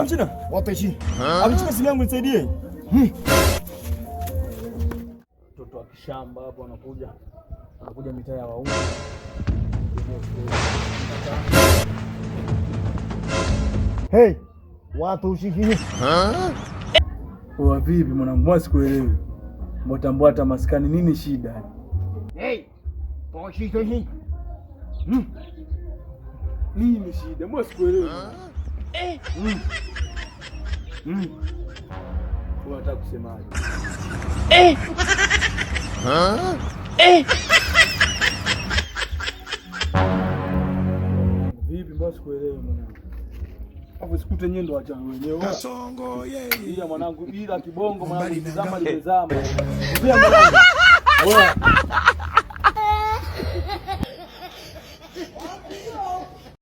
Mchina. Wape chini. Amechukua simu yangu nisaidie. Mtoto wa kishamba hapo anakuja mitaa ya wauni. Hey, watu ushikie. Kwa vipi mwanangu, mbona sikuelewi? Mbona hata maskani nini shida? Hey, kwa shida hii. Nini shida? Mbona sikuelewi? Unataka kusemaje? Vipi mbona sikuelewi mwanangu? Hapo sikute nyendo ndo acha wenyewe. Kasongo yeye. Bila mwanangu bila kibongo mwanangu zama limezama. Bila mwanangu. Wewe